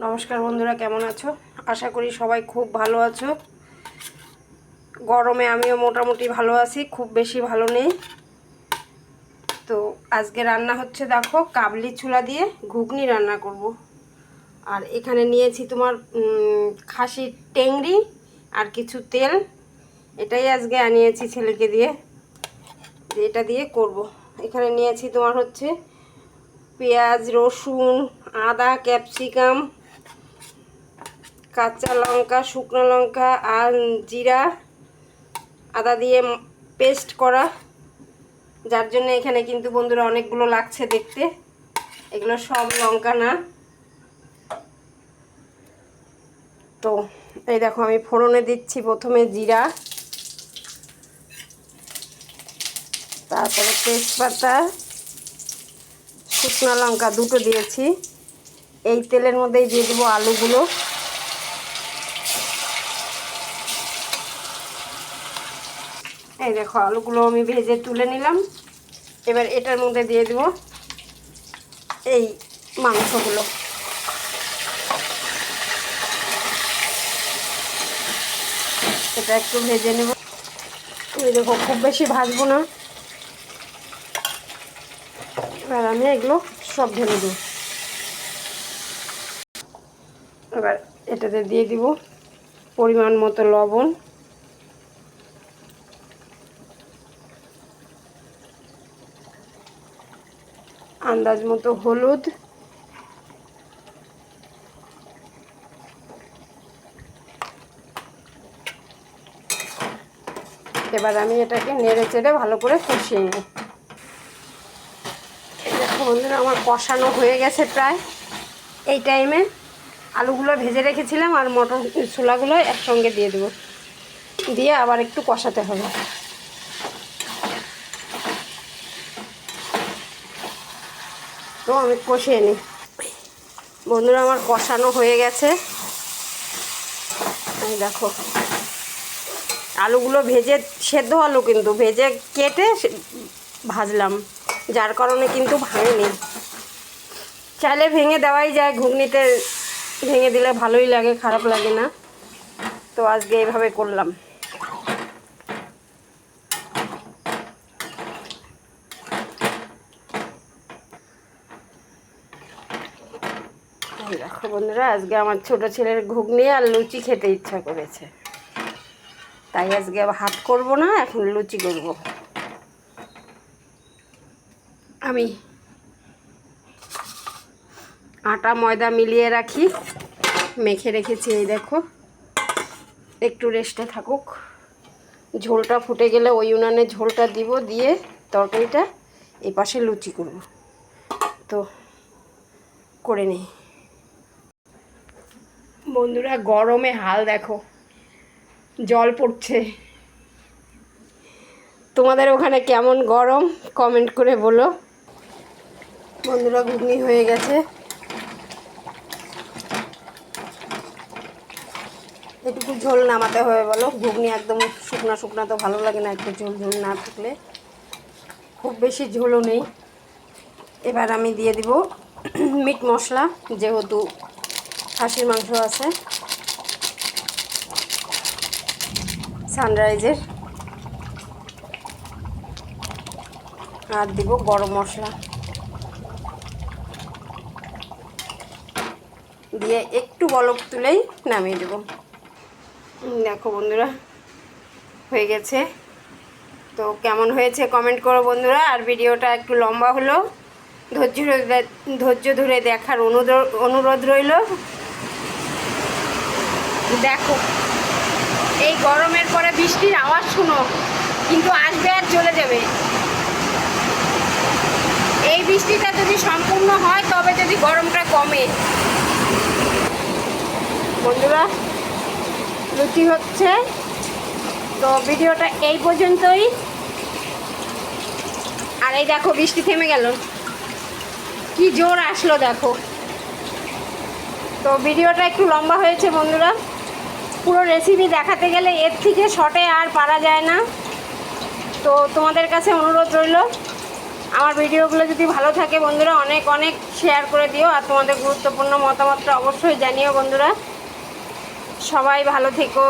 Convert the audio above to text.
নমস্কার বন্ধুরা, কেমন আছো? আশা করি সবাই খুব ভালো আছো। গরমে আমিও মোটামুটি ভালো আছি, খুব বেশি ভালো নেই। তো আজকে রান্না হচ্ছে, দেখো, কাবলি ছোলা দিয়ে ঘুগনি রান্না করব। আর এখানে নিয়েছি তোমার খাসির টেংরি আর কিছু তেল। এটাই আজকে আনিয়েছি ছেলেকে দিয়ে, এটা দিয়ে করব। এখানে নিয়েছি তোমার হচ্ছে পেঁয়াজ, রসুন, আদা, ক্যাপসিকাম, কাঁচা লঙ্কা, শুকনো লঙ্কা আর জিরা, আদা দিয়ে পেস্ট করা, যার জন্য এখানে কিন্তু বন্ধুরা অনেকগুলো লাগছে দেখতে। এগুলো সব লঙ্কা না। তো এই দেখো, আমি ফোড়নে দিচ্ছি প্রথমে জিরা, তারপরে তেজপাতা, শুকনো লঙ্কা দুটো দিয়েছি। এই তেলের মধ্যেই দিয়ে দেবো আলুগুলো। এই দেখো, আলুগুলো আমি ভেজে তুলে নিলাম। এবার এটার মধ্যে দিয়ে দেবো এই মাংসগুলো। এটা একটু ভেজে নেব। এই দেখো, খুব বেশি ভাজবো না। এবার আমি এগুলো সব ঢেলে দেব। এবার এটাতে দিয়ে দিব পরিমাণ মতো লবণ, আন্দাজ মতো হলুদ, এবার আমি এটাকে নেড়ে চেড়ে ভালো করে কষিয়ে নেব। দেখো বন্ধুরা, আমার কষানো হয়ে গেছে প্রায়। এই টাইমে আলুগুলো ভেজে রেখেছিলাম আর মটর ছোলাগুলো একসঙ্গে দিয়ে দেবো, দিয়ে আবার একটু কষাতে হবে। তো আমি কষিয়ে নিই। বন্ধুরা, আমার কষানো হয়ে গেছে। এই দেখো, আলুগুলো ভেজে সেদ্ধ আলু কিন্তু ভেজে কেটে ভাজলাম, যার কারণে কিন্তু ভাঙেনি। চাইলে ভেঙে দেওয়াই যায়, ঘুগনিতে ভেঙে দিলে ভালোই লাগে, খারাপ লাগে না। তো আজকে এইভাবে করলাম। দেখো বন্ধুরা, আজকে আমার ছোট ছেলের ঘুগনি আর লুচি খেতে ইচ্ছা করেছে, তাই আজকে ভাত করব না, এখন লুচি করব। আমি আটা ময়দা মিলিয়ে রাখি, মেখে রেখেছি। এই দেখো, একটু রেস্টে থাকুক। ঝোলটা ফুটে গেলে ওই উনানে ঝোলটা দিব, দিয়ে তরকারিটা এই পাশে লুচি করব। তো করে নিই। বন্ধুরা, গরমে হাল দেখো, জল পড়ছে। তোমাদের ওখানে কেমন গরম কমেন্ট করে বলো। বন্ধুরা, ঘুগনি হয়ে গেছে। এটুকু ঝোল নামাতে হবে বলো, ঘুগনি একদম শুকনা শুকনা তো ভালো লাগে না, একটু ঝোল ঝোল না থাকলে। খুব বেশি ঝোলও নেই। এবার আমি দিয়ে দিব মিট মশলা, যেহেতু খাসির মাংস আছে, সানরাইজের, আর দিব গরম মশলা, দিয়ে একটু বলক তুলেই নামিয়ে দেব। দেখো বন্ধুরা, হয়ে গেছে। তো কেমন হয়েছে কমেন্ট করো বন্ধুরা। আর ভিডিওটা একটু লম্বা হলো, ধৈর্য ধরে দেখার অনুরোধ রইল। দেখো, এই গরমের পরে বৃষ্টির আওয়াজ শুনো, কিন্তু আসবে আর চলে যাবে। এই বৃষ্টিটা যদি সম্পূর্ণ হয়, তবে যদি গরমটা কমে। বন্ধুরা, লুচি হচ্ছে। তো ভিডিওটা এই পর্যন্তই। আর এই দেখো, বৃষ্টি থেমে গেল, কি জোর আসলো দেখো। তো ভিডিওটা একটু লম্বা হয়েছে বন্ধুরা, পুরো রেসিপি দেখাতে গেলে এর থেকে শর্টে আর পারা যায় না। তো তোমাদের কাছে অনুরোধ রইল, আমার ভিডিওগুলো যদি ভালো থাকে বন্ধুরা অনেক অনেক শেয়ার করে দিও, আর তোমাদের গুরুত্বপূর্ণ মতামতটা অবশ্যই জানিও বন্ধুরা। সবাই ভালো থেকো।